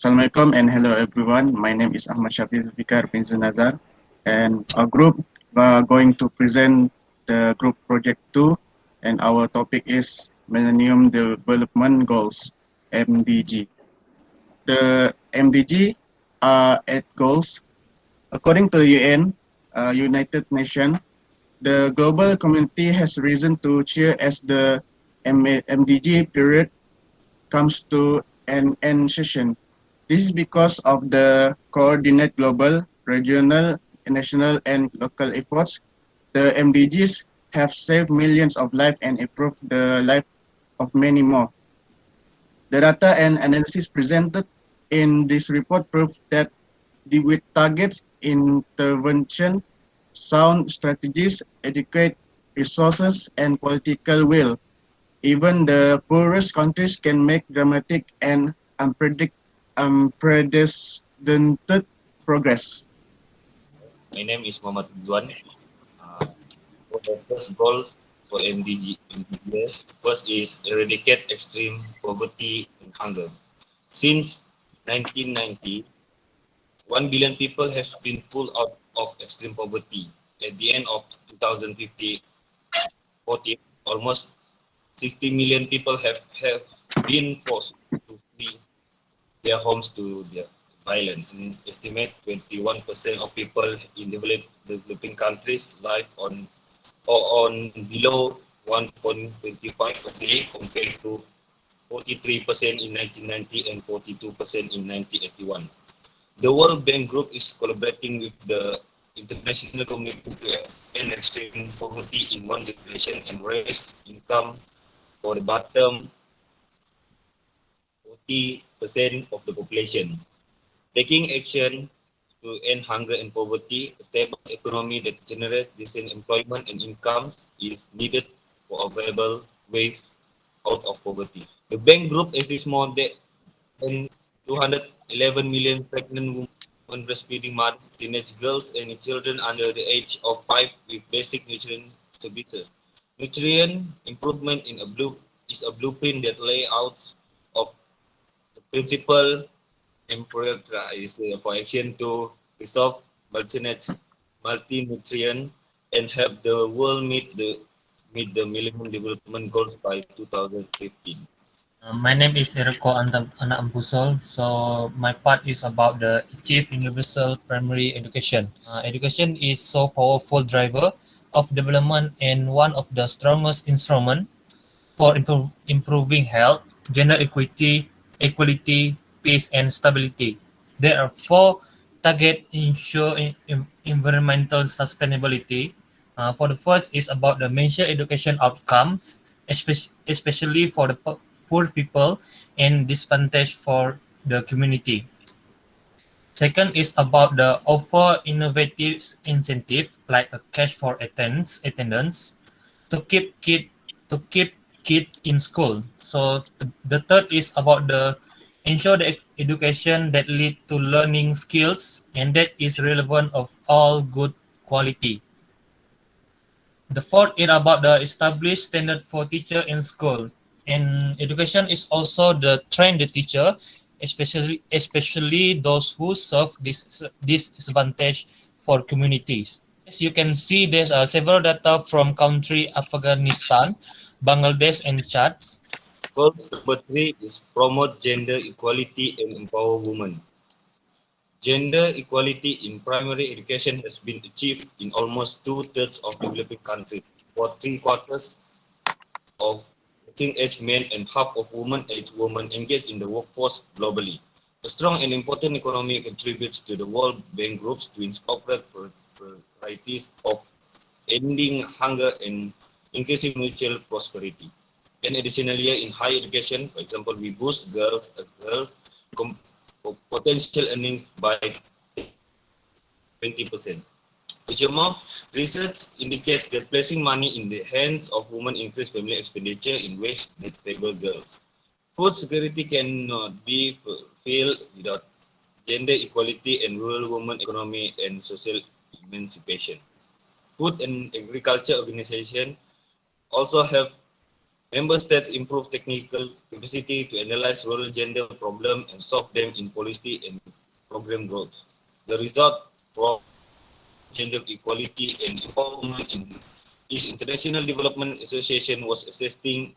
Assalamualaikum and hello everyone. My name is Ahmad Shafiq Fikar bin Zunazar, and our group are going to present the group project 2, and our topic is Millennium Development Goals (MDG). The MDG are 8 goals. According to the UN, United Nations, the global community has reason to cheer as the MDG period comes to an end session. This is because of the coordinated global, regional, national, and local efforts. The MDGs have saved millions of lives and improved the life of many more. The data and analysis presented in this report prove that with targets, intervention, sound strategies, adequate resources, and political will, even the poorest countries can make dramatic and unprecedented progress. My name is Muhammad Rizwan. Uh, for the first goal for MDGs, first is eradicate extreme poverty and hunger. Since 1990, 1 billion people have been pulled out of extreme poverty. At the end of 2050, almost 60 million people have been forced to flee their homes to their violence. In estimate 21% of people in developing countries live on or on below 1.25 a day compared to 43% in 1990 and 42% in 1981. The World Bank Group is collaborating with the international community to end extreme poverty in one generation and raise income for the bottom 40% of the population. Taking action to end hunger and poverty, a stable economy that generates decent employment and income is needed for a viable way out of poverty. The bank group assists more than 211 million pregnant women, breastfeeding mothers, teenage girls, and children under the age of 5 with basic nutrient services. Nutrient improvement is a blueprint that lays out of the principle employer is for action to resolve multi-nutrient and help the world meet the Millennium Development Goals by 2015. My name is Eriko Anak Ampusol. So my part is about the achieve universal primary education. Education is so powerful driver of development and one of the strongest instrument for improving health, gender equality, peace, and stability. There are 4 targets ensure environmental sustainability. For the first is about the measure education outcomes, especially for the poor people and disadvantaged for the community. Second is about the offer innovative incentive like a cash for attendance to keep kid in school. So the third is about the ensure the education that lead to learning skills and that is relevant of all good quality. The fourth is about the established standard for teacher in school. And education is also the train the teacher, especially those who serve this disadvantage for communities. As you can see, there's several data from country Afghanistan, Bangladesh, and Chad. Goals number 3 is promote gender equality and empower women. Gender equality in primary education has been achieved in almost 2/3 of developing countries, for 3/4 of working-age men and half of women-age women engaged in the workforce globally. A strong and important economy contributes to the World Bank Group's twin corporate priorities of ending hunger and increasing mutual prosperity. And additionally, in higher education, for example, we boost girls' potential earnings by 20%. Furthermore, research indicates that placing money in the hands of women increases family expenditure in ways that favor girls. Food security cannot be fulfilled without gender equality and rural women economy and social emancipation. Food and agriculture organizations also have Member states improve technical capacity to analyze rural gender problems and solve them in policy and program growth. The result from gender equality and empowerment in is International Development Association was assessing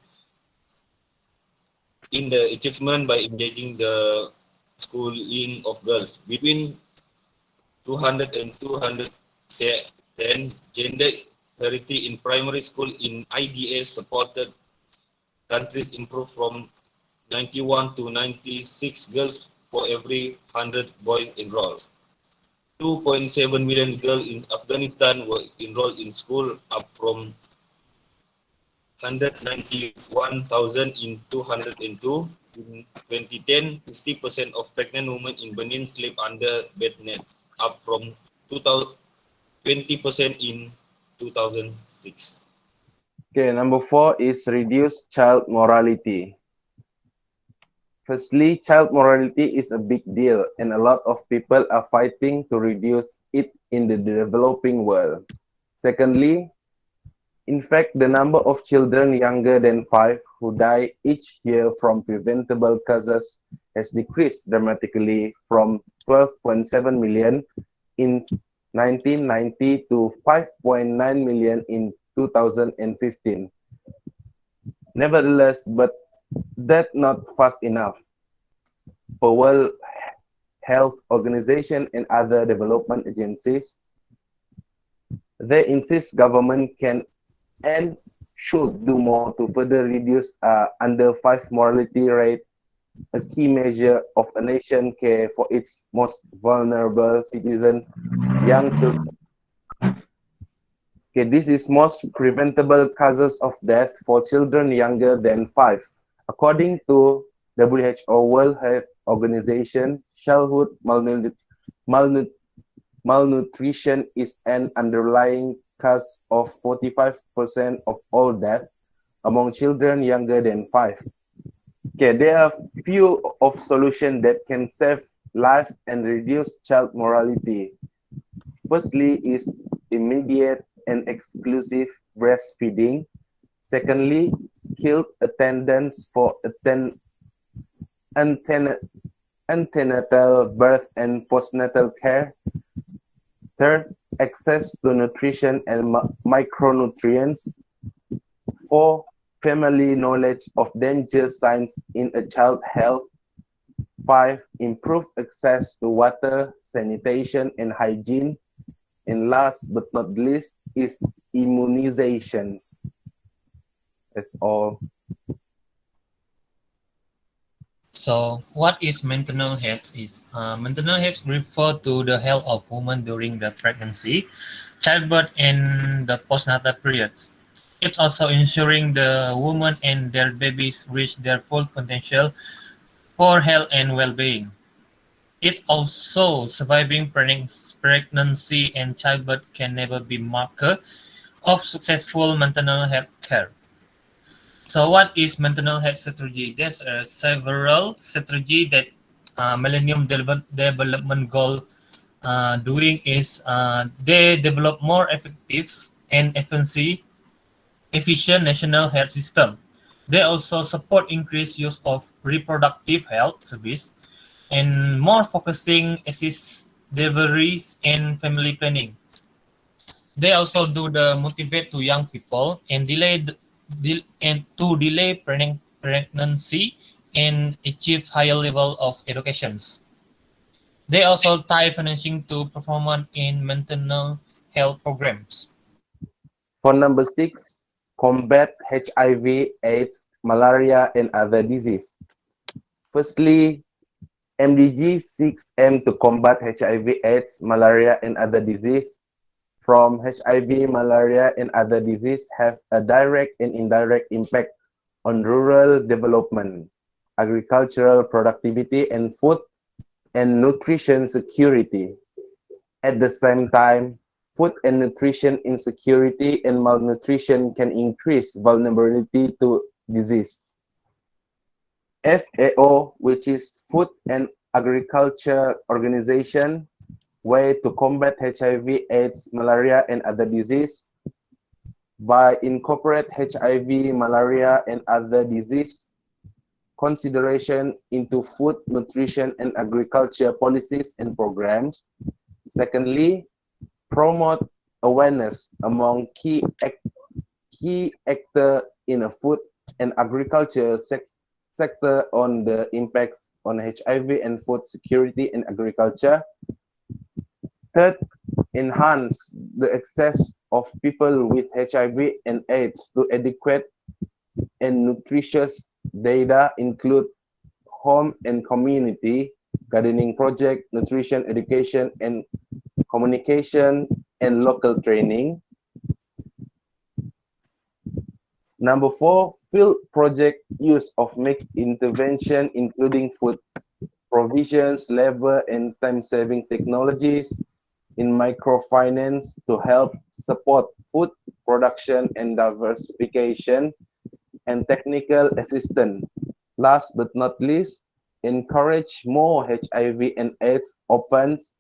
in the achievement by engaging the schooling of girls between 200 and 210 gender parity in primary school in IDA supported countries improved from 91 to 96 girls for every 100 boys enrolled. 2.7 million girls in Afghanistan were enrolled in school, up from 191,000 in 202. In 2010, 60% of pregnant women in Benin sleep under bed net, up from 20% in 2006. Okay, number 4 is reduce child mortality. Firstly, child mortality is a big deal, and a lot of people are fighting to reduce it in the developing world. Secondly, in fact, the number of children younger than 5 who die each year from preventable causes has decreased dramatically from 12.7 million in 1990 to 5.9 million in 2015. Nevertheless, but that's not fast enough. For World Health Organization and other development agencies, they insist government can and should do more to further reduce under 5 mortality rate, a key measure of a nation care for its most vulnerable citizens, young children. Okay, this is most preventable causes of death for children younger than 5. According to WHO World Health Organization, childhood malnutrition is an underlying cause of 45% of all deaths among children younger than 5. Okay, there are few of solutions that can save life and reduce child mortality. Firstly is immediate and exclusive breastfeeding. Secondly, skilled attendance for antenatal birth and postnatal care. Third, access to nutrition and micronutrients. 4, family knowledge of danger signs in a child health. 5, improved access to water, sanitation, and hygiene. And last but not least is immunizations. That's all. So, what is maternal health? Maternal health refers to the health of women during the pregnancy, childbirth, and the postnatal period. It's also ensuring the woman and their babies reach their full potential for health and well-being. It's also surviving pregnancy and childbirth can never be marker of successful maternal health care. So what is maternal health strategy? There's several strategy that Millennium Development Goal doing is they develop more effective and efficient national health system. They also support increased use of reproductive health service and more focusing assist deliveries and family planning. They also do the motivate to young people and delay pregnancy and achieve higher level of educations. They also tie financing to performance in maternal health programs. For number 6, combat HIV, AIDS, malaria, and other disease. Firstly, MDG 6 aim to combat HIV, AIDS, malaria, and other disease. From HIV, malaria, and other disease have a direct and indirect impact on rural development, agricultural productivity, and food and nutrition security. At the same time, food and nutrition insecurity and malnutrition can increase vulnerability to disease. FAO, which is Food and Agriculture Organization, way to combat HIV, AIDS, malaria, and other disease. by incorporate HIV, malaria, and other disease consideration into food, nutrition, and agriculture policies and programs. Secondly, promote awareness among key actors in a food and agriculture sector on the impacts on HIV and food security in agriculture. Third, enhance the access of people with HIV and AIDS to adequate and nutritious data, include home and community gardening project, nutrition education and communication, and local training. Number 4, field project use of mixed intervention, including food provisions, labor, and time-saving technologies in microfinance to help support food production and diversification, and technical assistance. Last but not least, encourage more HIV and AIDS orphans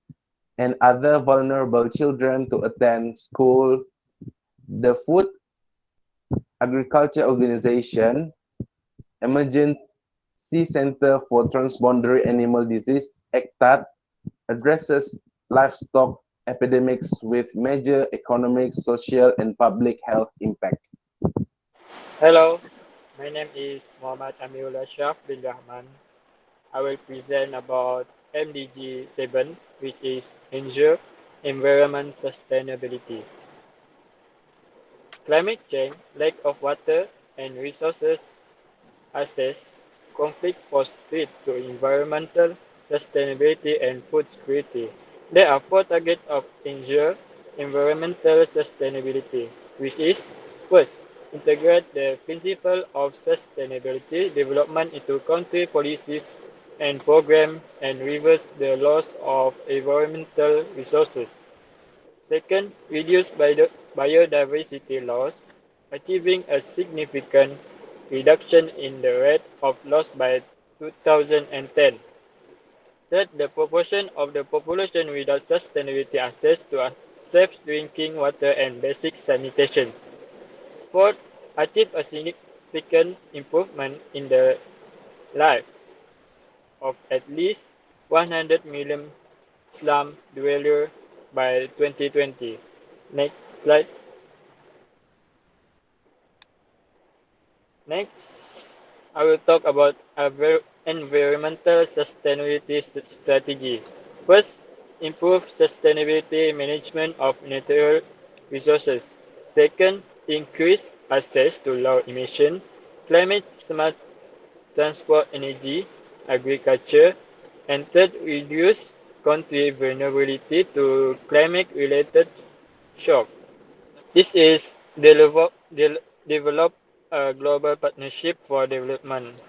and other vulnerable children to attend school. The Food Agriculture Organization Emergency Center for Transboundary Animal Disease, ECTAD, addresses livestock epidemics with major economic, social, and public health impact. Hello, my name is Muhammad Amiullah Shah bin Rahman. I will present about MDG 7, which is Ensure Environment Sustainability. Climate change, lack of water and resources access, conflict pose threat to environmental sustainability and food security. There are 4 targets of Ensure Environmental Sustainability, which is first, integrate the principle of sustainability development into country policies and programs and reverse the loss of environmental resources. Second, reduce biodiversity loss, achieving a significant reduction in the rate of loss by 2010. Third, the proportion of the population without sustainability access to safe drinking water and basic sanitation. Fourth, achieve a significant improvement in the life of at least 100 million slum dwellers by 2020. Next slide. Next, I will talk about environmental sustainability strategy. First, improve sustainability management of natural resources. Second, increase access to low emission, climate smart transport, energy, agriculture, and third, reduce country vulnerability to climate related shock. This is develop a global partnership for development,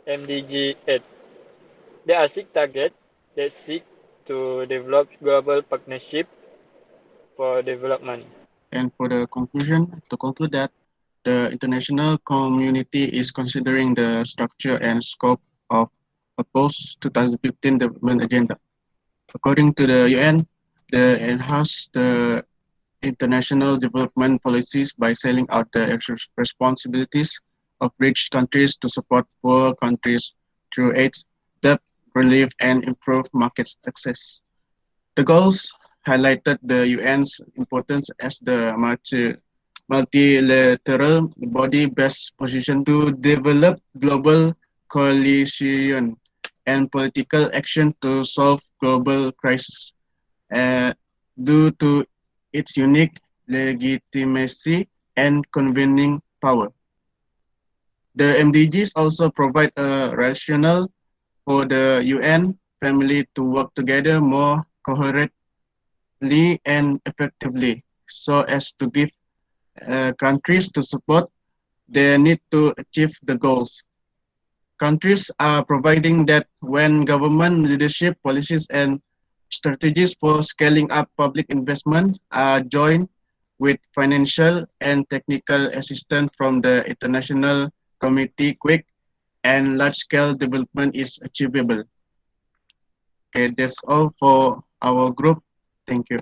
MDG 8. There are 6 targets that seek to develop global partnership for development. And for the conclusion, to conclude that the international community is considering the structure and scope of a post-2015 development agenda. According to the UN, they enhance the international development policies by selling out the responsibilities of rich countries to support poor countries through aid, debt relief, and improved market access. The goals highlighted the UN's importance as the multilateral body best positioned to develop global coalition and political action to solve global crises. Due to its unique legitimacy and convening power. The MDGs also provide a rationale for the UN family to work together more coherently and effectively so as to give countries to support their need to achieve the goals. Countries are providing that when government leadership policies and strategies for scaling up public investment are joined with financial and technical assistance from the international community, quick and large-scale development is achievable. Okay, that's all for our group. Thank you.